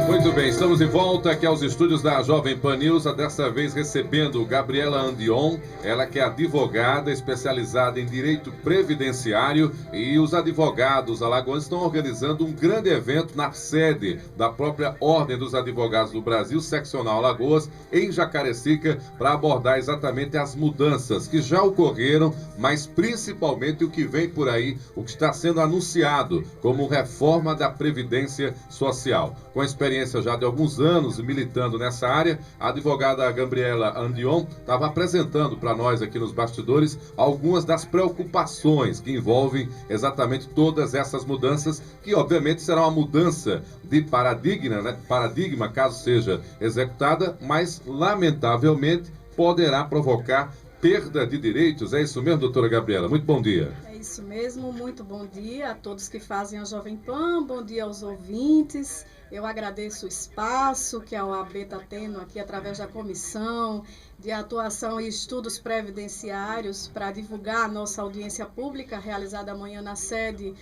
Muito bem, estamos de volta aqui aos estúdios da Jovem Pan News, dessa vez recebendo Gabriela Andion, ela que é advogada especializada em direito previdenciário, e os advogados alagoanos estão organizando um grande evento na sede da própria Ordem dos Advogados do Brasil, Seccional Alagoas, em Jacarecica, para abordar exatamente as mudanças que já ocorreram, mas principalmente o que vem por aí, o que está sendo anunciado como reforma da Previdência Social. Com a experiência já de alguns anos militando nessa área, a advogada Gabriela Andion estava apresentando para nós aqui nos bastidores algumas das preocupações que envolvem exatamente todas essas mudanças, que obviamente será uma mudança de paradigma, né? Paradigma, caso seja executada, mas lamentavelmente poderá provocar perda de direitos. É isso mesmo, doutora Gabriela? Muito bom dia. É isso mesmo, muito bom dia a todos que fazem a Jovem Pan, bom dia aos ouvintes. Eu agradeço o espaço que a OAB está tendo aqui através da Comissão de Atuação e Estudos Previdenciários para divulgar a nossa audiência pública realizada amanhã na sede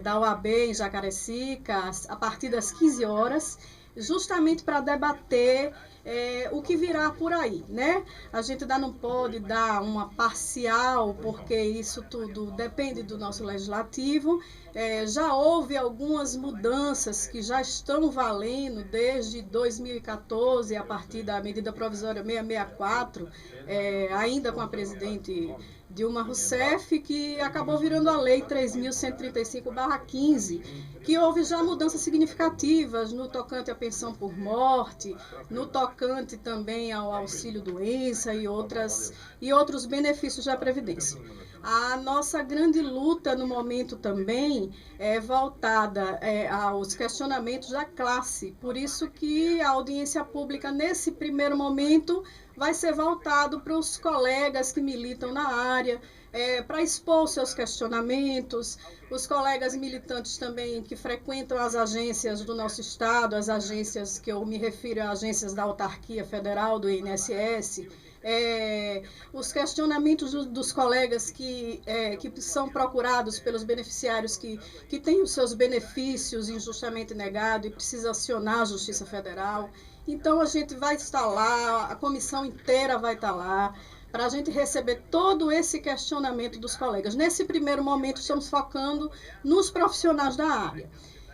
da OAB em Jacarecica, a partir das 15 horas, justamente para debater o que virá por aí, né? A gente ainda não pode dar uma parcial, porque isso tudo depende do nosso legislativo. Já houve algumas mudanças que já estão valendo desde 2014, a partir da medida provisória 664, ainda com a presidente Dilma Rousseff, que acabou virando a lei 3.135/15, que houve já mudanças significativas no tocante à pensão por morte, no tocante também ao auxílio-doença e outros benefícios da Previdência. A nossa grande luta no momento também é voltada aos questionamentos da classe, por isso que a audiência pública, nesse primeiro momento, vai ser voltado para os colegas que militam na área, para expor seus questionamentos, os colegas militantes também que frequentam as agências do nosso estado, as agências que eu me refiro a agências da autarquia federal, do INSS, os questionamentos dos colegas que são procurados pelos beneficiários que têm os seus benefícios injustamente negados e precisa acionar a Justiça Federal. Então a gente vai estar lá, a comissão inteira vai estar lá, para a gente receber todo esse questionamento dos colegas. Nesse primeiro momento estamos focando nos profissionais da área.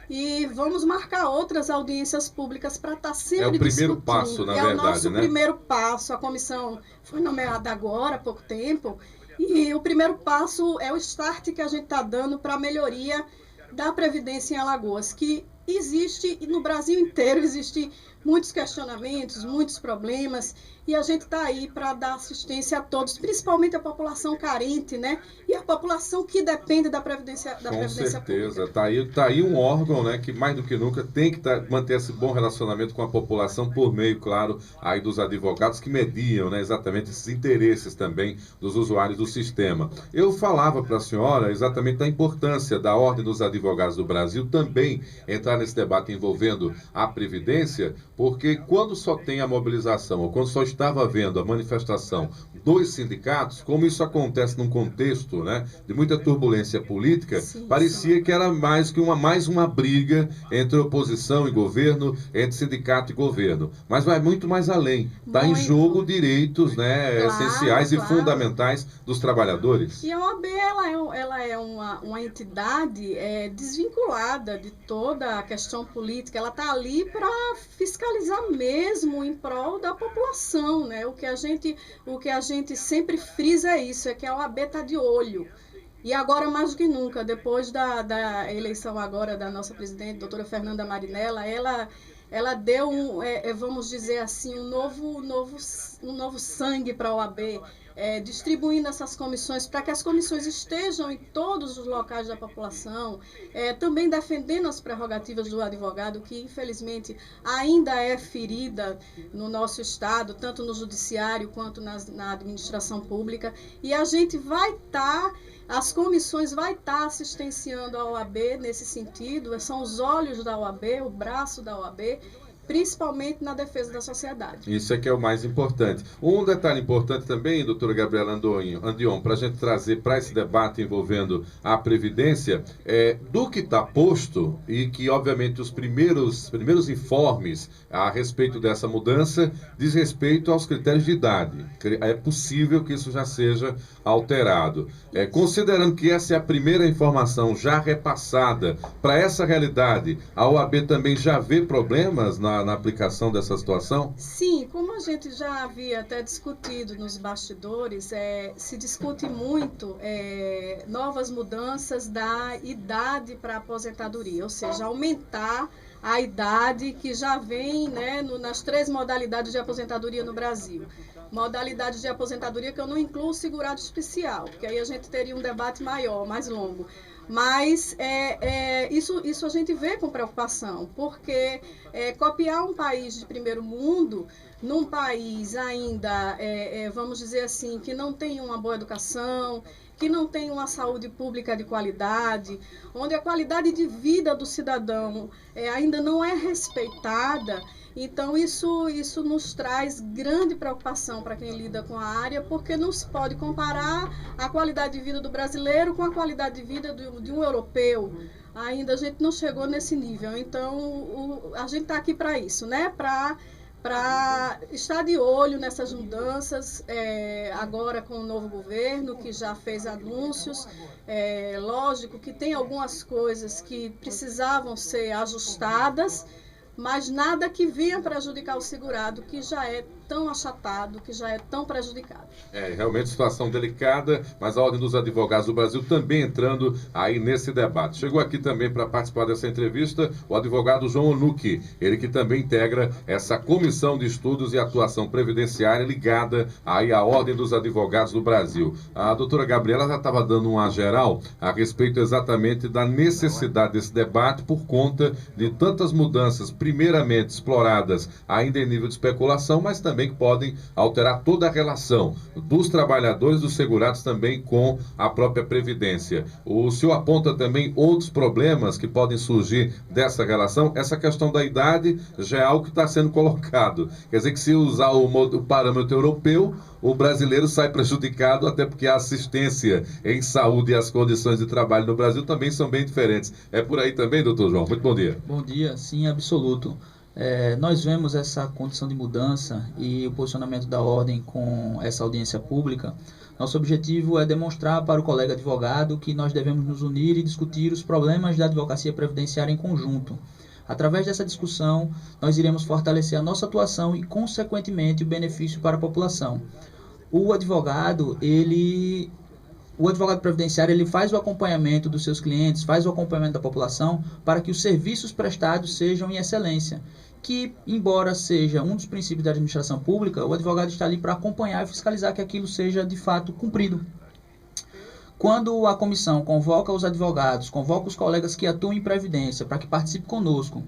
E vamos marcar outras audiências públicas para estar sempre discutindo. É o primeiro passo, na verdade, né? É o nosso primeiro passo. A comissão foi nomeada agora, há pouco tempo, e o primeiro passo é o start que a gente está dando para a melhoria da Previdência em Alagoas, que existe, e no Brasil inteiro existem muitos questionamentos, muitos problemas, e a gente está aí para dar assistência a todos, principalmente a população carente, né? E a população que depende da Previdência Pública. Com certeza. Tá aí um órgão, né, que mais do que nunca tem que manter esse bom relacionamento com a população por meio, claro, aí dos advogados que mediam, né, exatamente esses interesses também dos usuários do sistema. Eu falava para a senhora exatamente da importância da Ordem dos Advogados do Brasil também entrar nesse debate envolvendo a Previdência, porque quando só tem a mobilização, ou quando só estava havendo a manifestação dos sindicatos, como isso acontece num contexto, né, de muita turbulência política, sim, parecia que era mais uma briga entre oposição e governo, entre sindicato e governo. Mas vai muito mais além. Está em jogo direitos, né, claro, essenciais e fundamentais dos trabalhadores. E a OAB ela é uma entidade desvinculada de toda a questão política. Ela está ali para fiscalizar mesmo em prol da população, né? O que a gente sempre frisa é isso, é que a OAB está de olho. E agora, mais do que nunca, depois da eleição agora da nossa presidente, doutora Fernanda Marinella, ela deu, vamos dizer assim, um novo sangue para a OAB, distribuindo essas comissões para que as comissões estejam em todos os locais da população, também defendendo as prerrogativas do advogado, que infelizmente ainda é ferida no nosso estado, tanto no judiciário quanto na administração pública. E a gente vai estar... As comissões vai estar assistenciando a OAB nesse sentido, são os olhos da OAB, o braço da OAB, principalmente na defesa da sociedade. Isso é que é o mais importante. Um detalhe importante também, doutora Gabriela Andion, para a gente trazer para esse debate envolvendo a Previdência, do que está posto, e que obviamente os primeiros informes a respeito dessa mudança diz respeito aos critérios de idade. É possível que isso já seja alterado. Considerando que essa é a primeira informação já repassada para essa realidade, a OAB também já vê problemas na aplicação dessa situação? Sim, como a gente já havia até discutido nos bastidores, se discute muito novas mudanças da idade para a aposentadoria, ou seja, aumentar a idade que já vem, né, nas 3 modalidades de aposentadoria no Brasil. Modalidade de aposentadoria que eu não incluo o segurado especial, porque aí a gente teria um debate maior, mais longo. Mas isso a gente vê com preocupação, porque copiar um país de primeiro mundo, num país ainda, vamos dizer assim, que não tem uma boa educação, que não tem uma saúde pública de qualidade, onde a qualidade de vida do cidadão ainda não é respeitada. Então, isso nos traz grande preocupação para quem lida com a área, porque não se pode comparar a qualidade de vida do brasileiro com a qualidade de vida de um europeu. Ainda a gente não chegou nesse nível. Então, a gente está aqui para isso, né? Para estar de olho nessas mudanças, agora com o novo governo, que já fez anúncios. Lógico que tem algumas coisas que precisavam ser ajustadas, mas nada que venha prejudicar o segurado, que já é tão achatado, que já é tão prejudicado. Realmente situação delicada, mas a Ordem dos Advogados do Brasil também entrando aí nesse debate. Chegou aqui também para participar dessa entrevista o advogado João Onuki, ele que também integra essa comissão de estudos e atuação previdenciária ligada aí à Ordem dos Advogados do Brasil. A doutora Gabriela já estava dando uma geral a respeito exatamente da necessidade desse debate por conta de tantas mudanças, primeiramente exploradas ainda em nível de especulação, mas também que podem alterar toda a relação dos trabalhadores, dos segurados também com a própria Previdência. O senhor aponta também outros problemas que podem surgir dessa relação. Essa questão da idade já é algo que está sendo colocado. Quer dizer que se usar o parâmetro europeu, o brasileiro sai prejudicado, até porque a assistência em saúde e as condições de trabalho no Brasil também são bem diferentes. É por aí também, doutor João? Muito bom dia. Bom dia, sim, absoluto. Nós vemos essa condição de mudança e o posicionamento da Ordem com essa audiência pública. Nosso objetivo é demonstrar para o colega advogado que nós devemos nos unir e discutir os problemas da advocacia previdenciária em conjunto. Através dessa discussão, nós iremos fortalecer a nossa atuação e, consequentemente, o benefício para a população. O advogado previdenciário, ele faz o acompanhamento dos seus clientes, faz o acompanhamento da população para que os serviços prestados sejam em excelência. Que, embora seja um dos princípios da administração pública, o advogado está ali para acompanhar e fiscalizar que aquilo seja de fato cumprido. Quando a comissão convoca os advogados, convoca os colegas que atuam em previdência para que participem conosco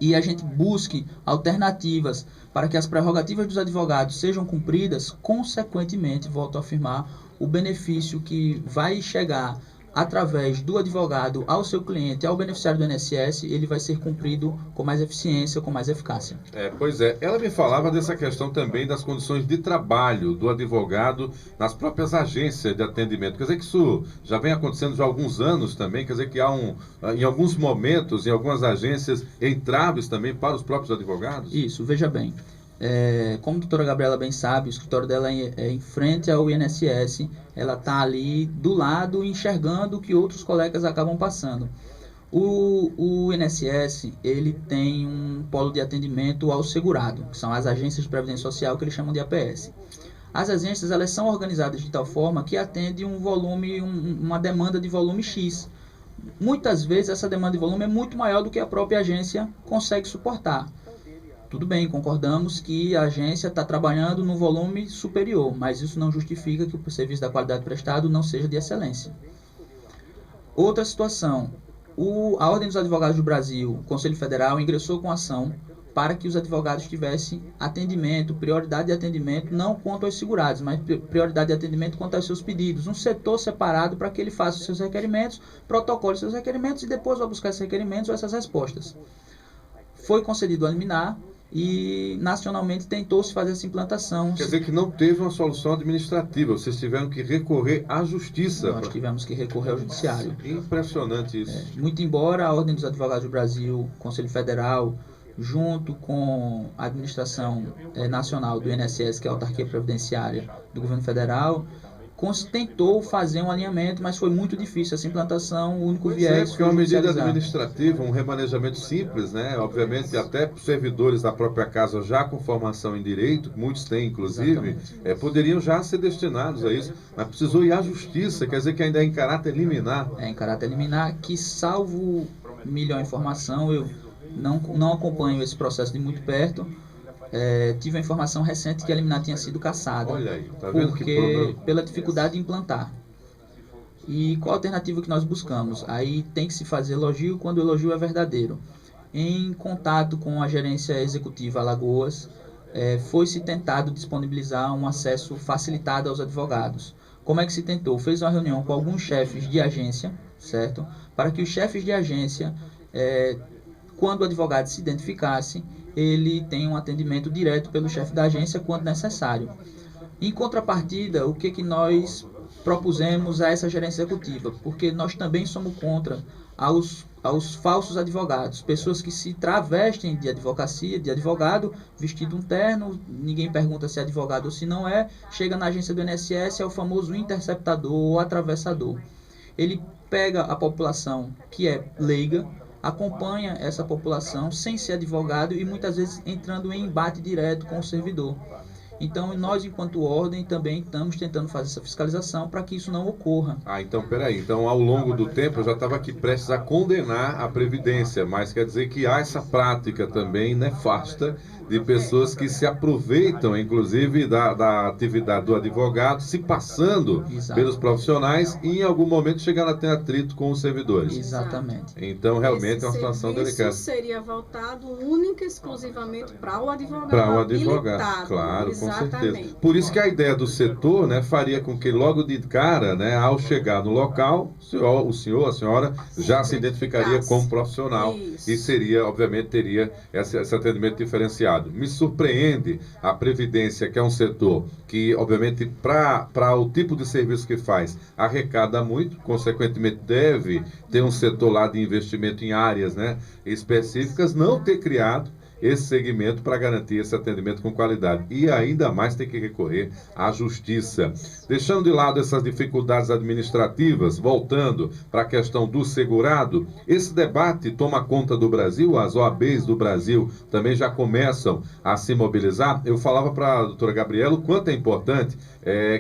e a gente busque alternativas para que as prerrogativas dos advogados sejam cumpridas, consequentemente, volto a afirmar, o benefício que vai chegar através do advogado ao seu cliente, ao beneficiário do INSS, ele vai ser cumprido com mais eficiência, com mais eficácia. Pois é. Ela me falava dessa questão também das condições de trabalho do advogado nas próprias agências de atendimento. Quer dizer que isso já vem acontecendo já há alguns anos também, quer dizer que há em alguns momentos, em algumas agências, entraves também para os próprios advogados? Isso, veja bem. Como a doutora Gabriela bem sabe, o escritório dela é em frente ao INSS, ela está ali do lado enxergando o que outros colegas acabam passando. O INSS, ele tem um polo de atendimento ao segurado, que são as agências de previdência social, que eles chamam de APS. As agências, elas são organizadas de tal forma que atendem um volume, uma demanda de volume X. Muitas vezes essa demanda de volume é muito maior do que a própria agência consegue suportar. Tudo bem, concordamos que a agência está trabalhando no volume superior, mas isso não justifica que o serviço da qualidade prestado não seja de excelência. Outra situação, a Ordem dos Advogados do Brasil, o Conselho Federal, ingressou com ação para que os advogados tivessem atendimento, prioridade de atendimento, não quanto aos segurados, mas prioridade de atendimento quanto aos seus pedidos. Um setor separado para que ele faça os seus requerimentos, protocole os seus requerimentos e depois vai buscar esses requerimentos ou essas respostas. Foi concedido a liminar e nacionalmente tentou-se fazer essa implantação. Quer dizer que não teve uma solução administrativa, vocês tiveram que recorrer à justiça. Nós tivemos que recorrer ao judiciário. Impressionante isso. Muito embora a Ordem dos Advogados do Brasil, Conselho Federal, junto com a administração nacional do INSS, que é a autarquia previdenciária do governo federal, tentou fazer um alinhamento, mas foi muito difícil essa implantação. O único viés porque é uma medida administrativa, um remanejamento simples, né? Obviamente, até servidores da própria casa já com formação em direito, muitos têm inclusive, poderiam já ser destinados a isso, mas precisou ir à justiça, quer dizer que ainda é em caráter liminar. É em caráter liminar, que salvo melhor informação, eu não acompanho esse processo de muito perto. Tive a informação recente que a liminar tinha sido cassada. Olha aí, tá vendo que problema? Pela dificuldade de implantar. E qual a alternativa que nós buscamos? Aí tem que se fazer elogio quando o elogio é verdadeiro. Em contato com a gerência executiva Alagoas, foi-se tentado disponibilizar um acesso facilitado aos advogados. Como é que se tentou? Fez uma reunião com alguns chefes de agência, certo? Para que os chefes de agência, quando o advogado se identificasse, ele tem um atendimento direto pelo chefe da agência quando necessário. Em contrapartida, o que nós propusemos a essa gerência executiva? Porque nós também somos contra aos falsos advogados, pessoas que se travestem de advocacia, de advogado, vestido um terno, ninguém pergunta se é advogado ou se não é, chega na agência do INSS, é o famoso interceptador ou atravessador. Ele pega a população que é leiga, acompanha essa população sem ser advogado e muitas vezes entrando em embate direto com o servidor. Então, nós, enquanto ordem, também estamos tentando fazer essa fiscalização para que isso não ocorra. Então, peraí. Então, ao longo do tempo, eu já estava aqui prestes a condenar a Previdência, mas quer dizer que há essa prática também nefasta de pessoas que se aproveitam, inclusive, da atividade do advogado, se passando pelos profissionais e, em algum momento, chegando a ter atrito com os servidores. Exatamente. Então, realmente, é uma situação delicada. Isso seria voltado única e exclusivamente para o advogado. Para o advogado, claro, com certeza. Por isso que a ideia do setor, né, faria com que logo de cara, né, ao chegar no local, o senhor, a senhora já se identificaria como profissional. Isso. E seria, obviamente, teria esse atendimento diferenciado. Me surpreende a Previdência, que é um setor que, obviamente, para o tipo de serviço que faz, arrecada muito, consequentemente deve ter um setor lá de investimento em áreas, né, específicas, não ter criado esse segmento para garantir esse atendimento com qualidade. E ainda mais tem que recorrer à justiça. Deixando de lado essas dificuldades administrativas, voltando para a questão do segurado, esse debate toma conta do Brasil, as OABs do Brasil também já começam a se mobilizar. Eu falava para a doutora Gabriela o quanto é importante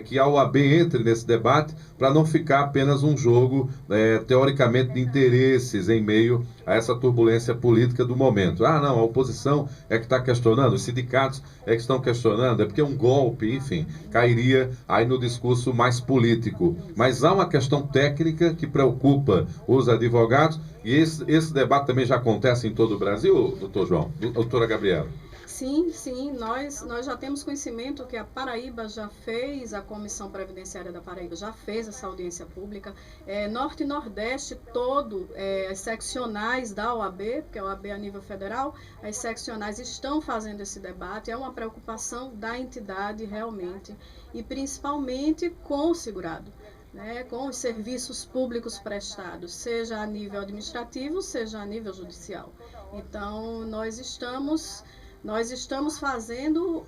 que a OAB entre nesse debate para não ficar apenas um jogo, teoricamente, de interesses em meio a essa turbulência política do momento. Ah, não, a oposição é que está questionando, os sindicatos é que estão questionando, é porque é um golpe, enfim, cairia aí no discurso mais político. Mas há uma questão técnica que preocupa os advogados e esse debate também já acontece em todo o Brasil, doutor João, doutora Gabriela? Sim, nós já temos conhecimento que a Paraíba já fez, a Comissão Previdenciária da Paraíba já fez essa audiência pública, Norte e Nordeste todo, as seccionais da OAB, porque a OAB é a nível federal, as seccionais estão fazendo esse debate, é uma preocupação da entidade realmente, e principalmente com o segurado. Com os serviços públicos prestados, seja a nível administrativo, seja a nível judicial. Então, nós estamos fazendo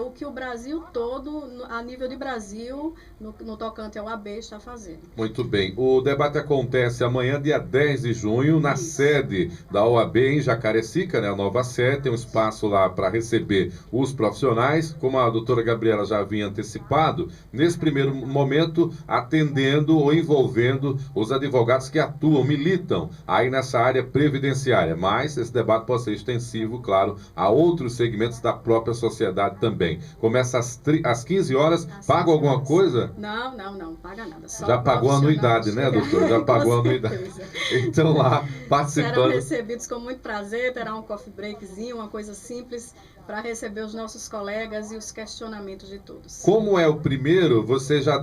o que o Brasil todo, a nível de Brasil, no tocante ao AB, está fazendo. Muito bem. O debate acontece amanhã, dia 10 de junho, na sede da OAB em Jacarecica, né, a nova sede, tem um espaço lá para receber os profissionais, como a doutora Gabriela já havia antecipado, nesse primeiro momento, atendendo ou envolvendo os advogados que atuam, militam aí nessa área previdenciária. Mas esse debate pode ser extensivo, claro, a outros outros segmentos da própria sociedade também. Começa às 15 horas, paga alguma coisa? Não paga nada. Só já pagou a anuidade, né, doutor? Já pagou a anuidade. Então lá, participando. Serão recebidos com muito prazer, terá um coffee breakzinho, uma coisa simples, para receber os nossos colegas e os questionamentos de todos. Como é o primeiro, vocês já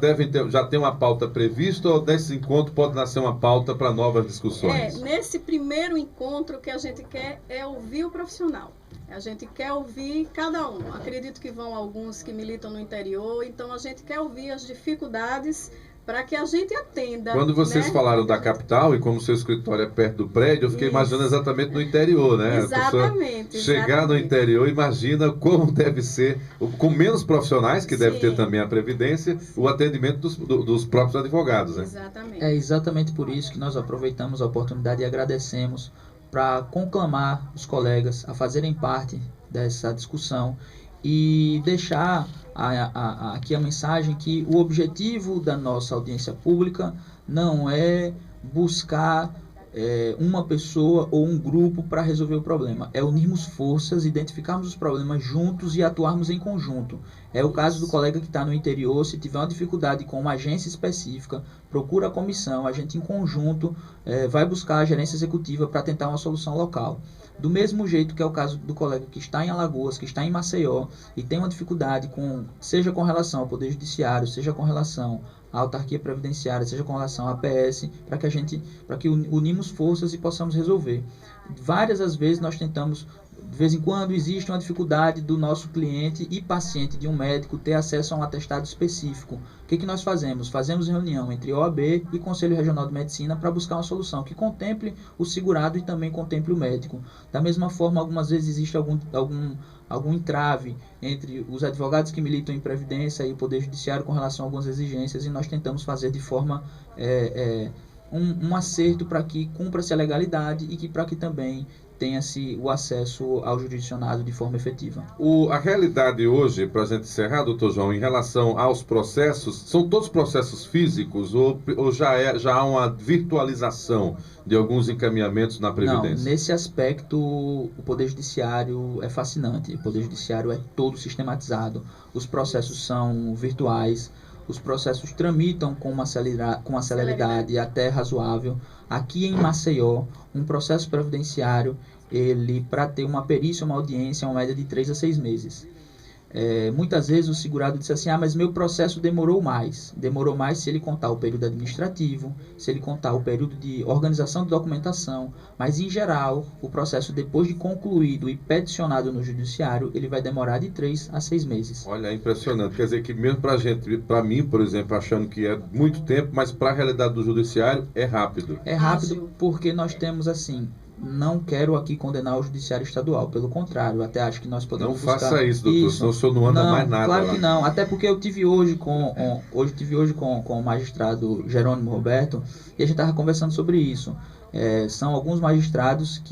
tem uma pauta prevista ou desse encontro pode nascer uma pauta para novas discussões? Nesse primeiro encontro o que a gente quer é ouvir o profissional. A gente quer ouvir cada um. Acredito que vão alguns que militam no interior, então a gente quer ouvir as dificuldades para que a gente atenda. Quando vocês falaram da capital e como seu escritório é perto do prédio, eu fiquei imaginando exatamente no interior, né? Exatamente. Chegar no interior, imagina como deve ser, com menos profissionais, que deve ter também a Previdência, o atendimento dos próprios advogados, né? Exatamente. É exatamente por isso que nós aproveitamos a oportunidade e agradecemos para conclamar os colegas a fazerem parte dessa discussão e deixar aqui a mensagem que o objetivo da nossa audiência pública não é buscar uma pessoa ou um grupo para resolver o problema. É unirmos forças, identificarmos os problemas juntos e atuarmos em conjunto. É o caso do colega que está no interior, se tiver uma dificuldade com uma agência específica, procura a comissão, a gente em conjunto vai buscar a gerência executiva para tentar uma solução local. Do mesmo jeito que é o caso do colega que está em Alagoas, que está em Maceió e tem uma dificuldade seja com relação ao Poder Judiciário, seja com relação à autarquia previdenciária, seja com relação à APS, para que unimos forças e possamos resolver. Várias as vezes nós tentamos, de vez em quando existe uma dificuldade do nosso cliente e paciente de um médico ter acesso a um atestado específico. O que nós fazemos? Fazemos reunião entre OAB e Conselho Regional de Medicina para buscar uma solução que contemple o segurado e também contemple o médico. Da mesma forma, algumas vezes existe algum entrave entre os advogados que militam em Previdência e o Poder Judiciário com relação a algumas exigências e nós tentamos fazer de forma um acerto para que cumpra-se a legalidade e para que também tenha-se o acesso ao jurisdicionado de forma efetiva. A realidade hoje, para a gente encerrar, doutor João, em relação aos processos, são todos processos físicos ou já há uma virtualização de alguns encaminhamentos na Previdência? Não, nesse aspecto o Poder Judiciário é fascinante, o Poder Judiciário é todo sistematizado, os processos são virtuais, os processos tramitam com uma celeridade até razoável. Aqui em Maceió, um processo previdenciário, para ter uma perícia, uma audiência, é uma média de 3 a 6 meses. Muitas vezes o segurado diz assim, mas meu processo demorou mais. Demorou mais se ele contar o período administrativo, se ele contar o período de organização de documentação, mas em geral, o processo depois de concluído e peticionado no judiciário, ele vai demorar de 3 a 6 meses. Olha, é impressionante. Quer dizer que mesmo para mim, por exemplo, achando que é muito tempo, mas para a realidade do judiciário é rápido. É rápido porque nós temos assim... Não quero aqui condenar o Judiciário Estadual, pelo contrário, até acho que nós podemos buscar... Não faça isso, doutor, senão o senhor não anda mais nada claro lá. Que não, até porque eu tive hoje com o magistrado Jerônimo Roberto e a gente estava conversando sobre isso. São alguns magistrados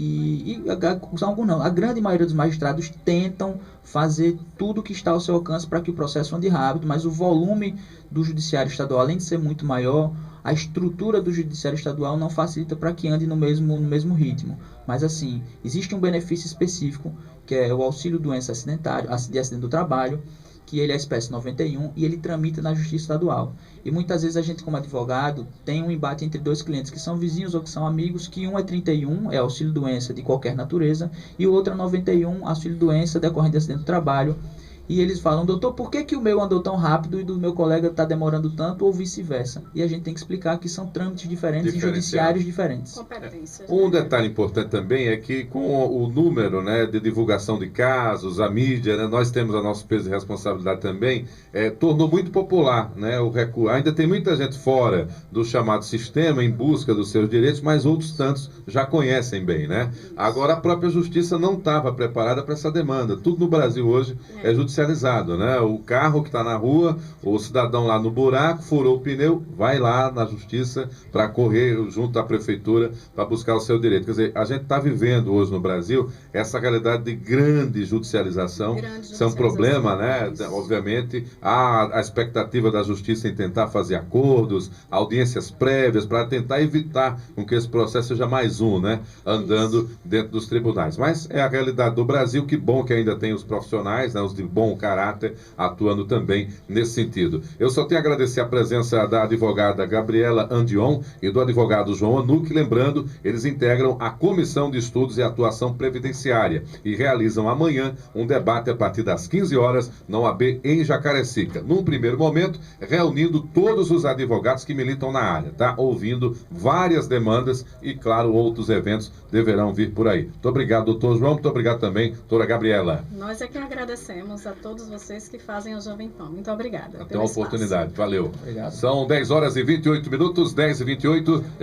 a grande maioria dos magistrados tentam fazer tudo o que está ao seu alcance para que o processo ande rápido, mas o volume do Judiciário Estadual, além de ser muito maior, a estrutura do Judiciário Estadual não facilita para que ande no mesmo ritmo. Mas assim, existe um benefício específico, que é o auxílio doença acidentário, de acidente do trabalho, que ele é a espécie 91 e ele tramita na Justiça Estadual. E muitas vezes a gente, como advogado, tem um embate entre dois clientes que são vizinhos ou que são amigos, que um é 31, é auxílio doença de qualquer natureza, e o outro é 91, auxílio doença decorrente de acidente do trabalho. E eles falam, doutor, por que o meu andou tão rápido e do meu colega está demorando tanto, ou vice-versa? E a gente tem que explicar que são trâmites diferentes e judiciários diferentes. Competências. Um detalhe importante também é que com o número, né, de divulgação de casos, a mídia, né, nós temos a nosso peso e responsabilidade também, tornou muito popular, né, o recurso. Ainda tem muita gente fora do chamado sistema em busca dos seus direitos, mas outros tantos já conhecem bem, né? Agora a própria justiça não estava preparada para essa demanda. Tudo no Brasil hoje é judiciário judicializado, né? O carro que está na rua, o cidadão lá no buraco, furou o pneu, vai lá na justiça para correr junto à prefeitura para buscar o seu direito. Quer dizer, a gente está vivendo hoje no Brasil essa realidade de grande judicialização. Isso é um problema, né? Obviamente, há a expectativa da justiça em tentar fazer acordos, audiências prévias, para tentar evitar com que esse processo seja mais um, né? Andando dentro dos tribunais. Mas é a realidade do Brasil. Que bom que ainda tem os profissionais, né, os de bom caráter, atuando também nesse sentido. Eu só tenho a agradecer a presença da advogada Gabriela Andion e do advogado João Anuc. Lembrando, eles integram a Comissão de Estudos e Atuação Previdenciária e realizam amanhã um debate a partir das 15 horas na OAB em Jacarecica. Num primeiro momento, reunindo todos os advogados que militam na área, tá? Ouvindo várias demandas e, claro, outros eventos deverão vir por aí. Muito obrigado, doutor João. Muito obrigado também, doutora Gabriela. Nós é que agradecemos a todos vocês que fazem a Jovem Pan. Muito obrigada. Até uma oportunidade. Valeu. Obrigado. São 10 horas e 28 minutos, 10 e 28.